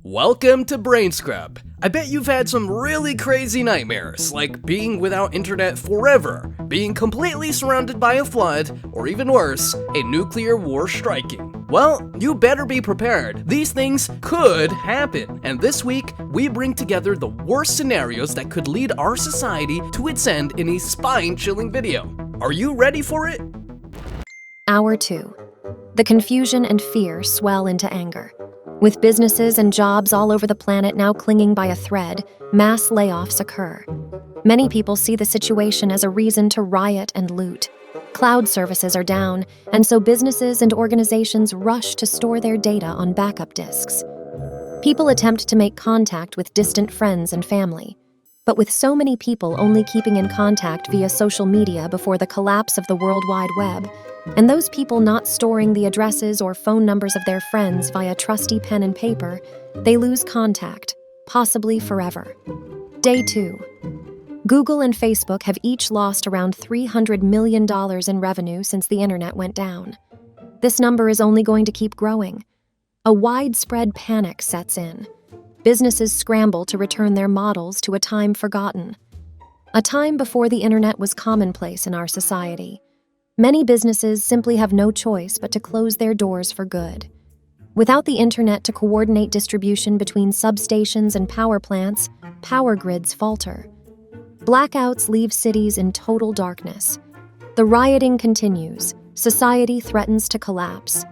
Welcome to Brain Scrub. I bet you've had some really crazy nightmares, like being without internet forever, being completely surrounded by a flood, or even worse, a nuclear war striking. Well, you better be prepared. These things could happen. And this week, we bring together the worst scenarios that could lead our society to its end in a spine-chilling video. Are you ready for it? Hour 2. The confusion and fear swell into anger. With businesses and jobs all over the planet now clinging by a thread, mass layoffs occur. Many people see the situation as a reason to riot and loot. Cloud services are down, and so businesses and organizations rush to store their data on backup disks. People attempt to make contact with distant friends and family. But with so many people only keeping in contact via social media before the collapse of the World Wide Web, and those people not storing the addresses or phone numbers of their friends via trusty pen and paper, they lose contact, possibly forever. Day 2. Google and Facebook have each lost around $300 million in revenue since the internet went down. This number is only going to keep growing. A widespread panic sets in. Businesses scramble to return their models to a time forgotten. A time before the internet was commonplace in our society. Many businesses simply have no choice but to close their doors for good. Without the internet to coordinate distribution between substations and power plants, power grids falter. Blackouts leave cities in total darkness. The rioting continues. Society threatens to collapse.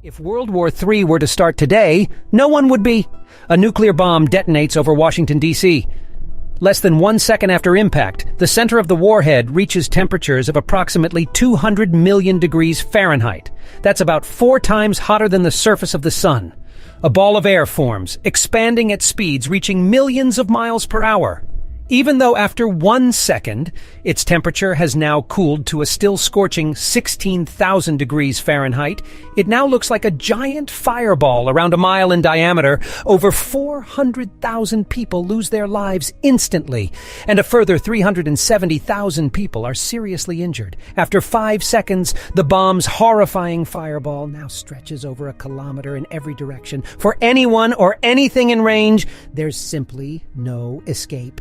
If World War III were to start today, no one would be. A nuclear bomb detonates over Washington, D.C. Less than 1 second after impact, the center of the warhead reaches temperatures of approximately 200 million degrees Fahrenheit. That's about 4 times hotter than the surface of the sun. A ball of air forms, expanding at speeds reaching millions of miles per hour. Even though after 1 second, its temperature has now cooled to a still scorching 16,000 degrees Fahrenheit, it now looks like a giant fireball around a mile in diameter. Over 400,000 people lose their lives instantly, and a further 370,000 people are seriously injured. After 5 seconds, the bomb's horrifying fireball now stretches over a kilometer in every direction. For anyone or anything in range, there's simply no escape.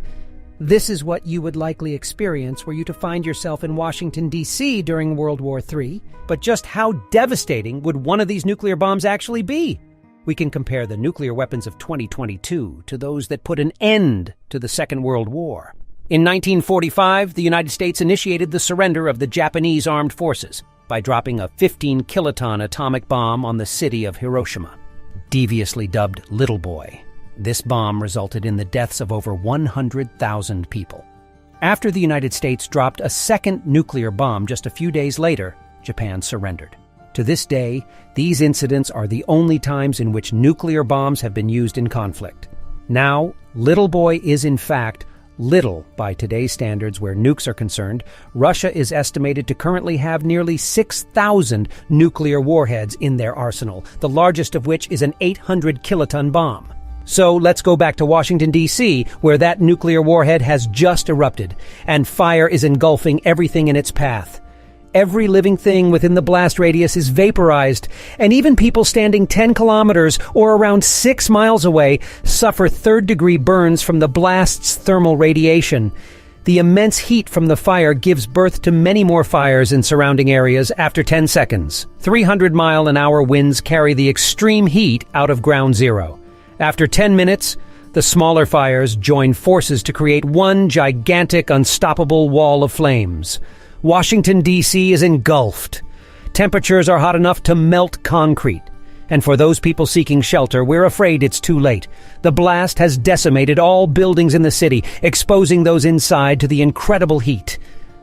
This is what you would likely experience were you to find yourself in Washington, D.C. during World War III. But just how devastating would one of these nuclear bombs actually be? We can compare the nuclear weapons of 2022 to those that put an end to the Second World War. In 1945, the United States initiated the surrender of the Japanese armed forces by dropping a 15-kiloton atomic bomb on the city of Hiroshima. Deviously dubbed Little Boy, this bomb resulted in the deaths of over 100,000 people. After the United States dropped a second nuclear bomb just a few days later, Japan surrendered. To this day, these incidents are the only times in which nuclear bombs have been used in conflict. Now, Little Boy is in fact little by today's standards where nukes are concerned. Russia is estimated to currently have nearly 6,000 nuclear warheads in their arsenal, the largest of which is an 800-kiloton bomb. So let's go back to Washington, D.C., where that nuclear warhead has just erupted, and fire is engulfing everything in its path. Every living thing within the blast radius is vaporized, and even people standing 10 kilometers or around 6 miles away suffer third-degree burns from the blast's thermal radiation. The immense heat from the fire gives birth to many more fires in surrounding areas after 10 seconds. 300-mile-an-hour winds carry the extreme heat out of ground zero. After 10 minutes, the smaller fires join forces to create one gigantic, unstoppable wall of flames. Washington, D.C. is engulfed. Temperatures are hot enough to melt concrete. And for those people seeking shelter, we're afraid it's too late. The blast has decimated all buildings in the city, exposing those inside to the incredible heat.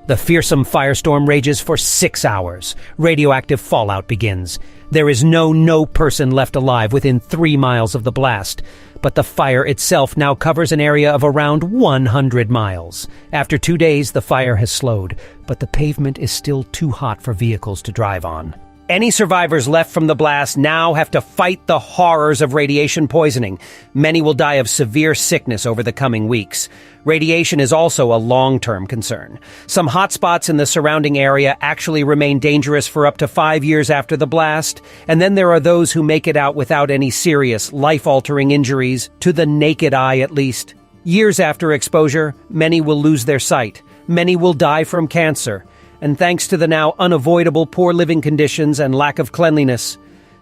The fearsome firestorm rages for 6 hours. Radioactive fallout begins. There is no person left alive within 3 miles of the blast. But the fire itself now covers an area of around 100 miles. After 2 days, the fire has slowed, but the pavement is still too hot for vehicles to drive on. Any survivors left from the blast now have to fight the horrors of radiation poisoning. Many will die of severe sickness over the coming weeks. Radiation is also a long-term concern. Some hotspots in the surrounding area actually remain dangerous for up to 5 years after the blast, and then there are those who make it out without any serious, life-altering injuries, to the naked eye at least. Years after exposure, many will lose their sight. Many will die from cancer. And thanks to the now unavoidable poor living conditions and lack of cleanliness,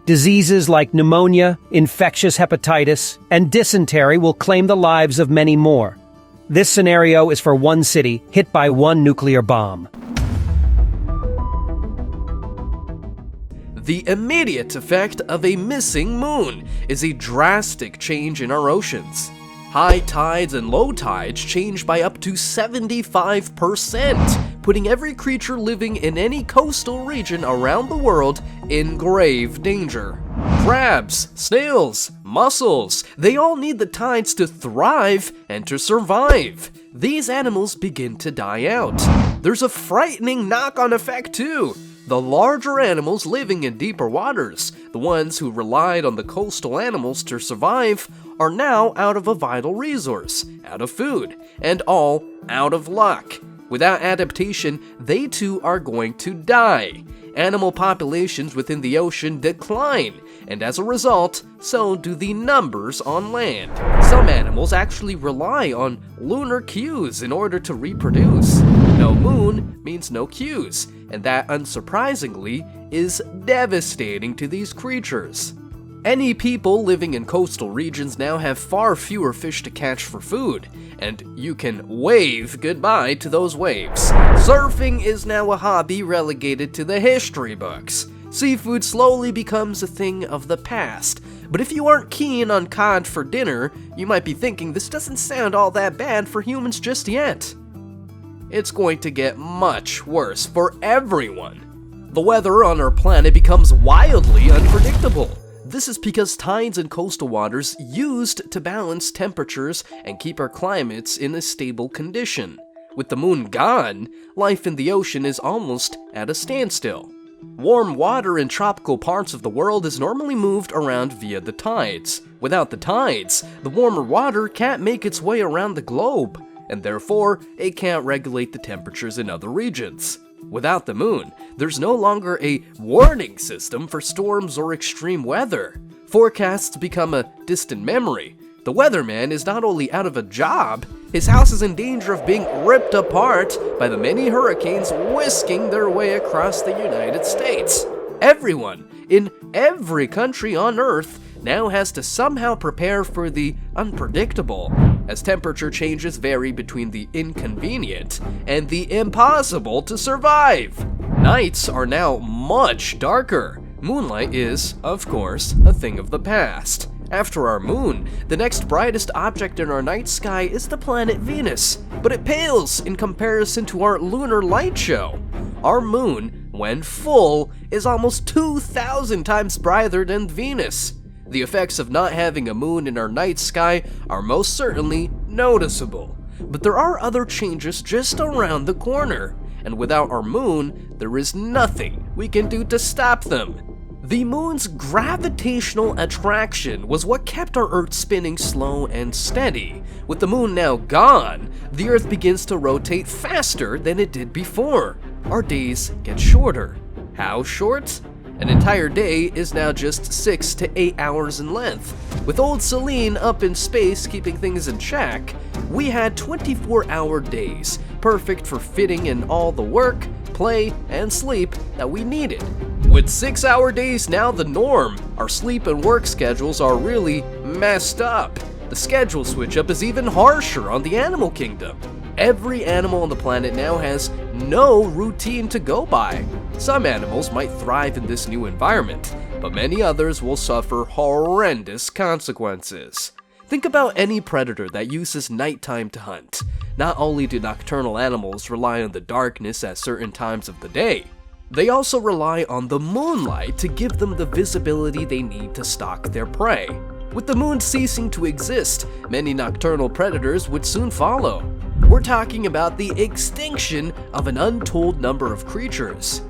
diseases like pneumonia, infectious hepatitis, and dysentery will claim the lives of many more. This scenario is for one city hit by one nuclear bomb. The immediate effect of a missing moon is a drastic change in our oceans. High tides and low tides change by up to 75%, putting every creature living in any coastal region around the world in grave danger. Crabs, snails, mussels, they all need the tides to thrive and to survive. These animals begin to die out. There's a frightening knock-on effect too. The larger animals living in deeper waters, the ones who relied on the coastal animals to survive, are now out of a vital resource, out of food, and all out of luck. Without adaptation, they too are going to die. Animal populations within the ocean decline, and as a result, so do the numbers on land. Some animals actually rely on lunar cues in order to reproduce. No moon means no cues, and that, unsurprisingly, is devastating to these creatures. Any people living in coastal regions now have far fewer fish to catch for food, and you can wave goodbye to those waves. Surfing is now a hobby relegated to the history books. Seafood slowly becomes a thing of the past, but if you aren't keen on cod for dinner, you might be thinking this doesn't sound all that bad for humans just yet. It's going to get much worse for everyone. The weather on our planet becomes wildly unpredictable. This is because tides and coastal waters used to balance temperatures and keep our climates in a stable condition. With the moon gone, life in the ocean is almost at a standstill. Warm water in tropical parts of the world is normally moved around via the tides. Without the tides, the warmer water can't make its way around the globe, and therefore it can't regulate the temperatures in other regions. Without the moon, there's no longer a warning system for storms or extreme weather. Forecasts become a distant memory. The weatherman is not only out of a job, his house is in danger of being ripped apart by the many hurricanes whisking their way across the United States. Everyone in every country on Earth now has to somehow prepare for the unpredictable, as temperature changes vary between the inconvenient and the impossible to survive. Nights are now much darker. Moonlight is, of course, a thing of the past. After our moon, the next brightest object in our night sky is the planet Venus, but it pales in comparison to our lunar light show. Our moon, when full, is almost 2,000 times brighter than Venus. The effects of not having a moon in our night sky are most certainly noticeable, but there are other changes just around the corner, and without our moon, there is nothing we can do to stop them. The moon's gravitational attraction was what kept our Earth spinning slow and steady. With the moon now gone, the Earth begins to rotate faster than it did before. Our days get shorter. How short? An entire day is now just 6 to 8 hours in length. With old Selene up in space keeping things in check, we had 24-hour days, perfect for fitting in all the work, play, and sleep that we needed. With 6-hour days now the norm, our sleep and work schedules are really messed up. The schedule switch-up is even harsher on the animal kingdom. Every animal on the planet now has no routine to go by. Some animals might thrive in this new environment, but many others will suffer horrendous consequences. Think about any predator that uses nighttime to hunt. Not only do nocturnal animals rely on the darkness at certain times of the day, they also rely on the moonlight to give them the visibility they need to stalk their prey. With the moon ceasing to exist, many nocturnal predators would soon follow. We're talking about the extinction of an untold number of creatures.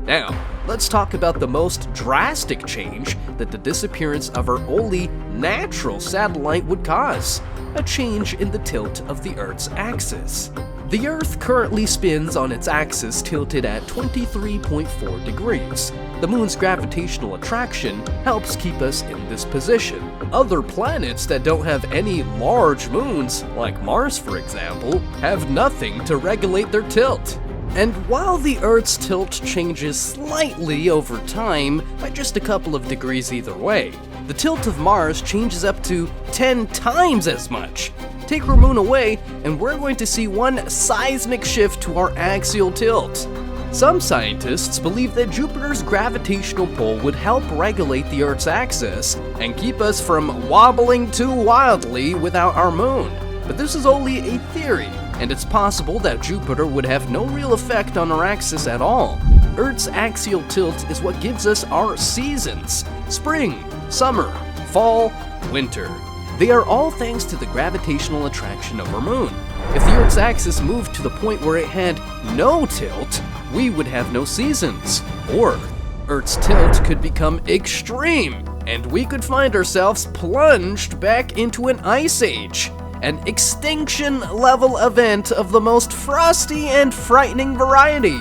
Now, let's talk about the most drastic change that the disappearance of our only natural satellite would cause: a change in the tilt of the Earth's axis. The Earth currently spins on its axis tilted at 23.4 degrees. The moon's gravitational attraction helps keep us in this position. Other planets that don't have any large moons, like Mars for example, have nothing to regulate their tilt. And while the Earth's tilt changes slightly over time, by just a couple of degrees either way, the tilt of Mars changes up to 10 times as much. Take our moon away, and we're going to see one seismic shift to our axial tilt. Some scientists believe that Jupiter's gravitational pull would help regulate the Earth's axis and keep us from wobbling too wildly without our moon. But this is only a theory, and it's possible that Jupiter would have no real effect on our axis at all. Earth's axial tilt is what gives us our seasons: spring, summer, fall, winter. They are all thanks to the gravitational attraction of our moon. If the Earth's axis moved to the point where it had no tilt, we would have no seasons. Or Earth's tilt could become extreme, and we could find ourselves plunged back into an ice age, an extinction-level event of the most frosty and frightening variety.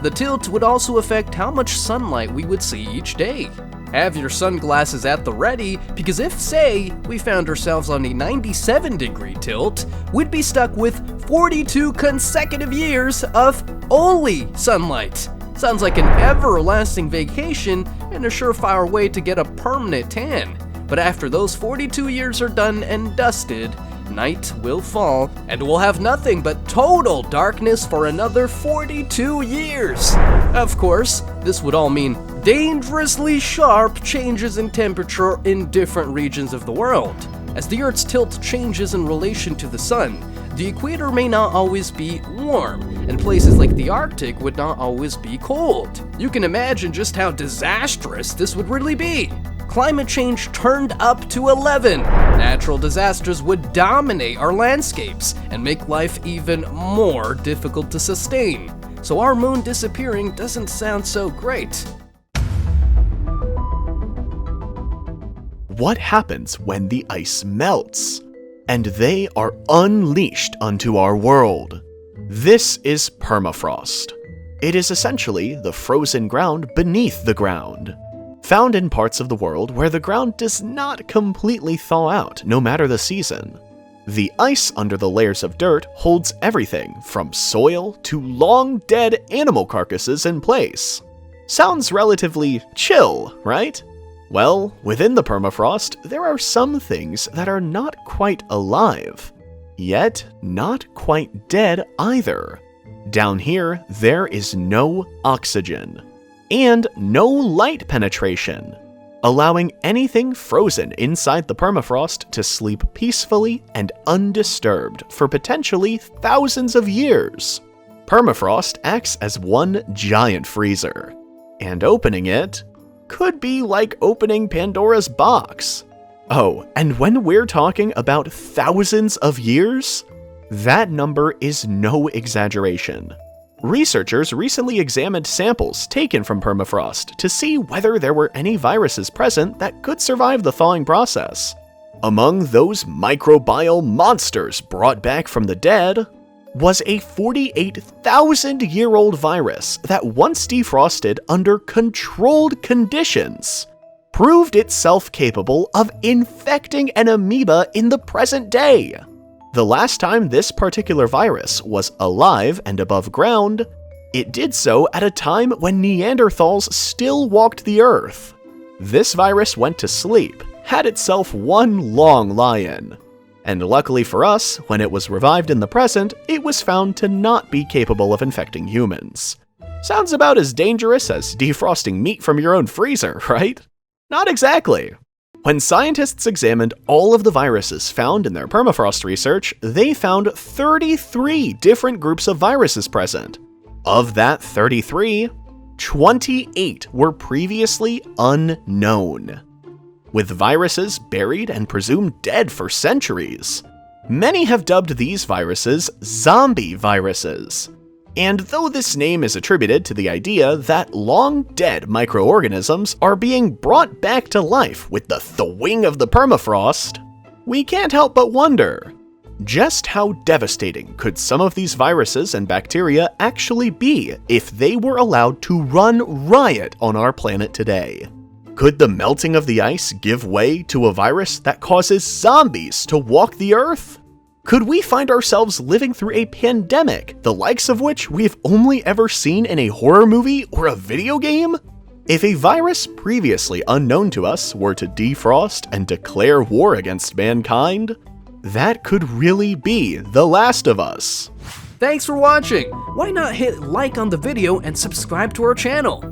The tilt would also affect how much sunlight we would see each day. Have your sunglasses at the ready, because if, say, we found ourselves on a 97-degree tilt, we'd be stuck with 42 consecutive years of only sunlight. Sounds like an everlasting vacation and a surefire way to get a permanent tan. But after those 42 years are done and dusted, night will fall, and we'll have nothing but total darkness for another 42 years. Of course, this would all mean dangerously sharp changes in temperature in different regions of the world. As the Earth's tilt changes in relation to the sun, the equator may not always be warm, and places like the Arctic would not always be cold. You can imagine just how disastrous this would really be. Climate change turned up to 11. Natural disasters would dominate our landscapes and make life even more difficult to sustain. So our moon disappearing doesn't sound so great. What happens when the ice melts, and they are unleashed onto our world? This is permafrost. It is essentially the frozen ground beneath the ground, found in parts of the world where the ground does not completely thaw out, no matter the season. The ice under the layers of dirt holds everything from soil to long-dead animal carcasses in place. Sounds relatively chill, right? Well, within the permafrost, there are some things that are not quite alive, yet not quite dead either. Down here, there is no oxygen, and no light penetration, allowing anything frozen inside the permafrost to sleep peacefully and undisturbed for potentially thousands of years. Permafrost acts as one giant freezer, and opening it could be like opening Pandora's box. Oh, and when we're talking about thousands of years, that number is no exaggeration. Researchers recently examined samples taken from permafrost to see whether there were any viruses present that could survive the thawing process. Among those microbial monsters brought back from the dead was a 48,000-year-old virus that once defrosted under controlled conditions proved itself capable of infecting an amoeba in the present day. The last time this particular virus was alive and above ground, it did so at a time when Neanderthals still walked the earth. This virus went to sleep, had itself one long lie-in, and luckily for us, when it was revived in the present, it was found to not be capable of infecting humans. Sounds about as dangerous as defrosting meat from your own freezer, right? Not exactly. When scientists examined all of the viruses found in their permafrost research, they found 33 different groups of viruses present. Of that 33, 28 were previously unknown, with viruses buried and presumed dead for centuries. Many have dubbed these viruses zombie viruses. And though this name is attributed to the idea that long-dead microorganisms are being brought back to life with the thawing of the permafrost, we can't help but wonder, just how devastating could some of these viruses and bacteria actually be if they were allowed to run riot on our planet today? Could the melting of the ice give way to a virus that causes zombies to walk the Earth? Could we find ourselves living through a pandemic, the likes of which we've only ever seen in a horror movie or a video game? If a virus previously unknown to us were to defrost and declare war against mankind, that could really be The Last of Us. Thanks for watching! Why not hit like on the video and subscribe to our channel?